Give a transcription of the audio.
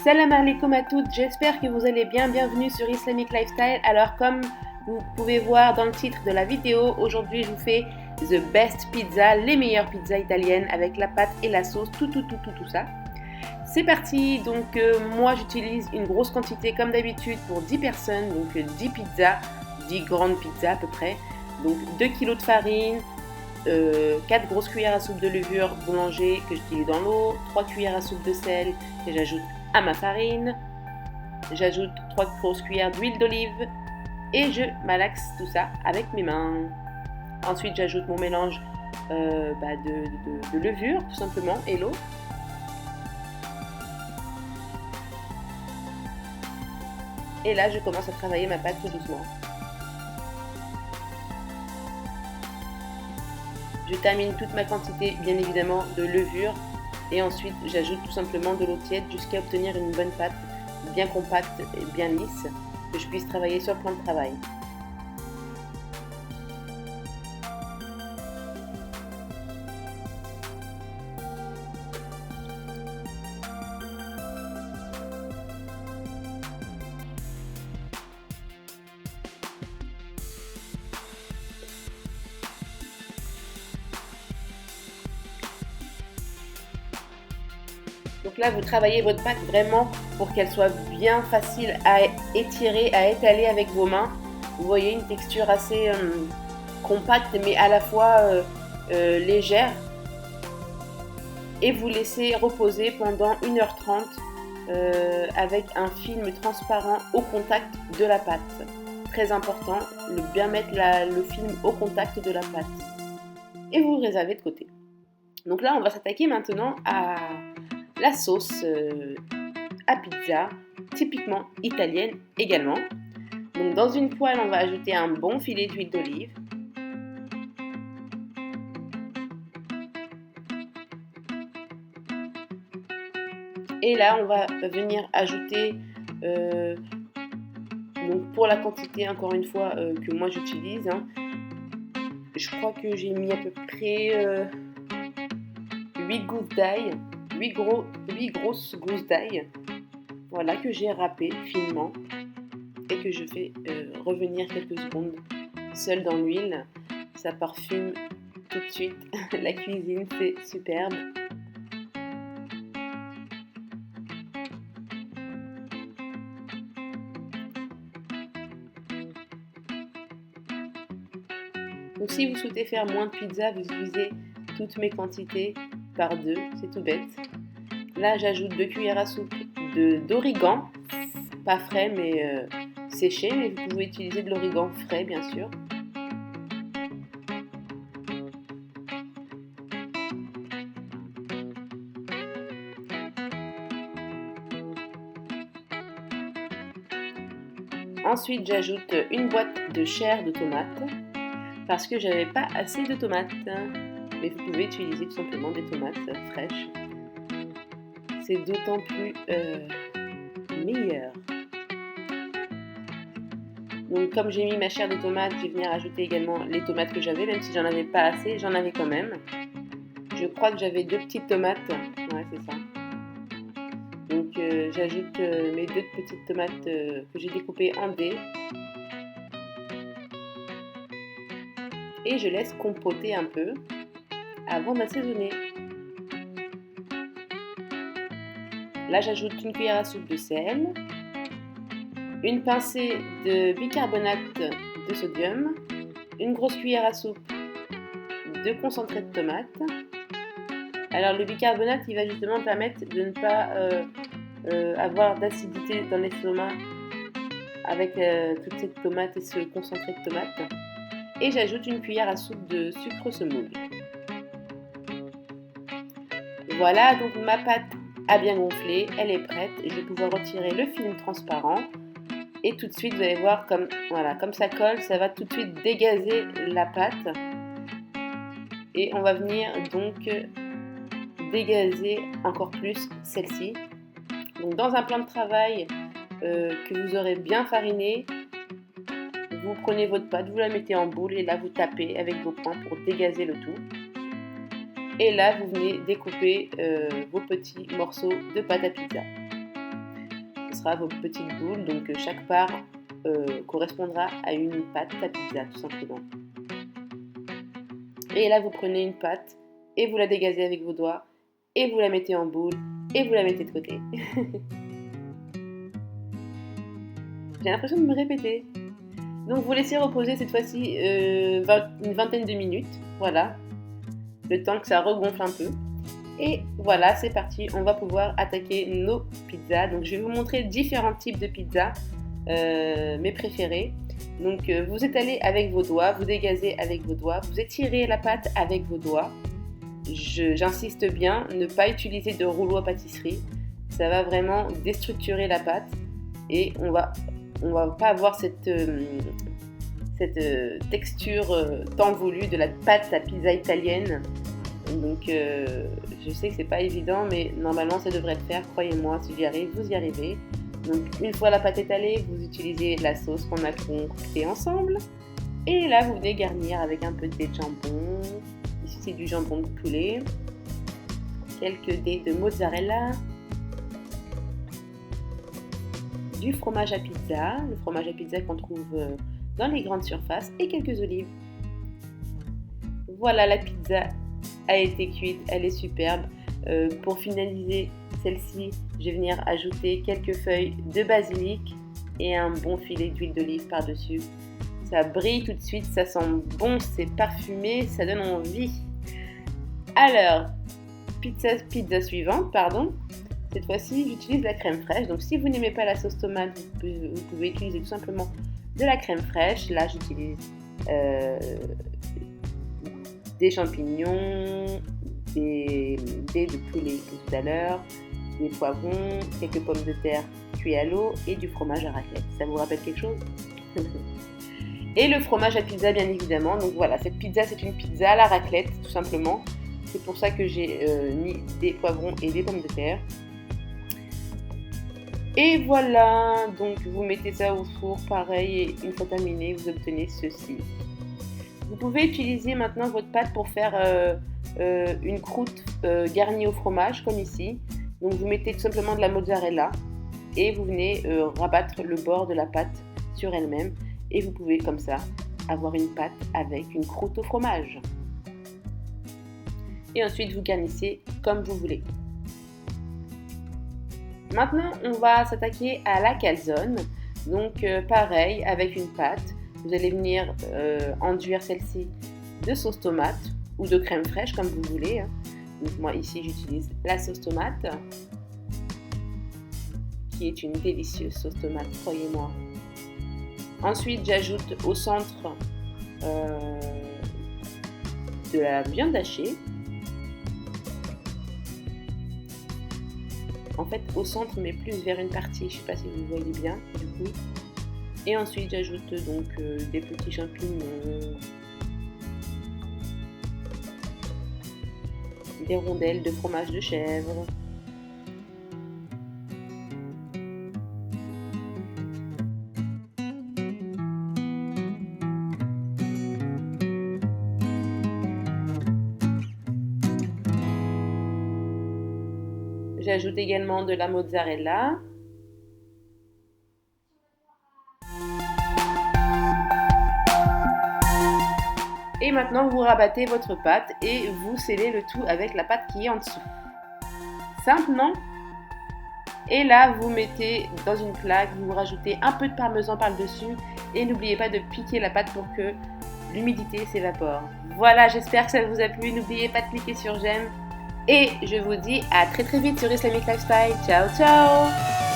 Salam alaikum à toutes, j'espère que vous allez bien, bienvenue sur Islamic Lifestyle. Alors comme vous pouvez voir dans le titre de la vidéo, aujourd'hui je vous fais The Best Pizza, les meilleures pizzas italiennes avec la pâte et la sauce, tout ça. C'est parti, donc moi j'utilise une grosse quantité comme d'habitude pour 10 personnes, donc 10 pizzas, 10 grandes pizzas à peu près. Donc 2 kg de farine, 4 grosses cuillères à soupe de levure boulanger que je dilue dans l'eau, 3 cuillères à soupe de sel que j'ajoute à ma farine, j'ajoute 3 grosses cuillères d'huile d'olive et je malaxe tout ça avec mes mains. Ensuite j'ajoute mon mélange de levure tout simplement et l'eau. Et là je commence à travailler ma pâte tout doucement. Je termine toute ma quantité bien évidemment de levure et ensuite j'ajoute tout simplement de l'eau tiède jusqu'à obtenir une bonne pâte bien compacte et bien lisse que je puisse travailler sur le plan de travail. Donc là, vous travaillez votre pâte vraiment pour qu'elle soit bien facile à étirer, à étaler avec vos mains. Vous voyez une texture assez compacte mais à la fois légère. Et vous laissez reposer pendant 1h30 avec un film transparent au contact de la pâte. Très important, bien mettre le film au contact de la pâte. Et vous le réservez de côté. Donc là, on va s'attaquer maintenant à la sauce à pizza, typiquement italienne également. Donc dans une poêle, on va ajouter un bon filet d'huile d'olive. Et là, on va venir ajouter, donc pour la quantité, encore une fois, que moi j'utilise, je crois que j'ai mis à peu près 8 gousses d'ail. 8 grosses gousses d'ail, voilà, que j'ai râpées finement et que je fais revenir quelques secondes seule dans l'huile. Ça parfume tout de suite la cuisine, c'est superbe. Donc si vous souhaitez faire moins de pizza, vous divisez toutes mes quantités par 2, c'est tout bête. Là, j'ajoute 2 cuillères à soupe d'origan, pas frais mais séché, mais vous pouvez utiliser de l'origan frais bien sûr. Ensuite, j'ajoute une boîte de chair de tomate parce que j'avais pas assez de tomates. Mais vous pouvez utiliser tout simplement des tomates fraîches. C'est d'autant plus meilleur. Donc comme j'ai mis ma chair de tomate, je vais venir ajouter également les tomates que j'avais, même si j'en avais pas assez, j'en avais quand même. Je crois que j'avais 2 petites tomates, ouais c'est ça. Donc j'ajoute mes 2 petites tomates que j'ai découpées en dés. Et je laisse compoter un peu avant d'assaisonner. Là j'ajoute une cuillère à soupe de sel, une pincée de bicarbonate de sodium, une grosse cuillère à soupe de concentré de tomate. Alors le bicarbonate il va justement permettre de ne pas avoir d'acidité dans l'estomac avec toute cette tomate et ce concentré de tomate. Et j'ajoute une cuillère à soupe de sucre semoule. Voilà, donc ma pâte a bien gonflé, elle est prête. Je vais pouvoir retirer le film transparent. Et tout de suite, vous allez voir comme ça colle, ça va tout de suite dégazer la pâte. Et on va venir donc dégazer encore plus celle-ci. Donc dans un plan de travail que vous aurez bien fariné, vous prenez votre pâte, vous la mettez en boule et là vous tapez avec vos poings pour dégazer le tout. Et là vous venez découper vos petits morceaux de pâte à pizza. ce sera vos petites boules. Donc chaque part correspondra à une pâte à pizza tout simplement. Et là vous prenez une pâte et vous la dégazez avec vos doigts et vous la mettez en boule et vous la mettez de côté. J'ai l'impression de me répéter. Donc vous laissez reposer cette fois-ci une vingtaine de minutes, voilà, le temps que ça regonfle un peu. Et voilà, c'est parti, on va pouvoir attaquer nos pizzas. Donc je vais vous montrer différents types de pizzas, mes préférés. Donc vous étalez avec vos doigts, vous dégazez avec vos doigts, vous étirez la pâte avec vos doigts. J'insiste bien, ne pas utiliser de rouleau à pâtisserie, ça va vraiment déstructurer la pâte et on va pas avoir cette texture tant voulue de la pâte à pizza italienne. Donc je sais que c'est pas évident, mais normalement ça devrait le faire, croyez-moi, si j'y arrive, vous y arrivez. Donc une fois la pâte étalée, vous utilisez la sauce qu'on a concoctée ensemble. Et là vous venez garnir avec un peu de dés de jambon. Ici c'est du jambon de poulet. Quelques dés de mozzarella. Du fromage à pizza, le fromage à pizza qu'on trouve dans les grandes surfaces, et quelques olives. Voilà, la pizza a été cuite, elle est superbe. Pour finaliser celle-ci, je vais venir ajouter quelques feuilles de basilic et un bon filet d'huile d'olive par-dessus. Ça brille tout de suite, ça sent bon, c'est parfumé, ça donne envie. Alors, pizza suivante, pardon. Cette fois-ci, j'utilise la crème fraîche. Donc, si vous n'aimez pas la sauce tomate, vous pouvez utiliser tout simplement de la crème fraîche. Là, j'utilise des champignons, des dés de poulet tout à l'heure, des poivrons, quelques pommes de terre cuits à l'eau et du fromage à raclette. Ça vous rappelle quelque chose? Et le fromage à pizza, bien évidemment. Donc voilà, cette pizza, c'est une pizza à la raclette, tout simplement. C'est pour ça que j'ai mis des poivrons et des pommes de terre. Et voilà, donc vous mettez ça au four, pareil, et une fois terminé, vous obtenez ceci. Vous pouvez utiliser maintenant votre pâte pour faire une croûte garnie au fromage, comme ici. Donc vous mettez tout simplement de la mozzarella et vous venez rabattre le bord de la pâte sur elle-même. Et vous pouvez comme ça avoir une pâte avec une croûte au fromage. Et ensuite vous garnissez comme vous voulez. Maintenant, on va s'attaquer à la calzone. Donc, pareil, avec une pâte, vous allez venir enduire celle-ci de sauce tomate ou de crème fraîche, comme vous voulez. Donc, moi, ici, j'utilise la sauce tomate, qui est une délicieuse sauce tomate, croyez-moi. Ensuite, j'ajoute au centre de la viande hachée. En fait, au centre, mais plus vers une partie, je ne sais pas si vous voyez bien, du coup. Et ensuite, j'ajoute donc des petits champignons, des rondelles de fromage de chèvre. J'ajoute également de la mozzarella. Et maintenant, vous rabattez votre pâte et vous scellez le tout avec la pâte qui est en dessous. Simple, non? Et là, vous mettez dans une plaque, vous rajoutez un peu de parmesan par-dessus et n'oubliez pas de piquer la pâte pour que l'humidité s'évapore. Voilà, j'espère que ça vous a plu. N'oubliez pas de cliquer sur j'aime. Et je vous dis à très très vite sur Islamic Lifestyle. Ciao ciao!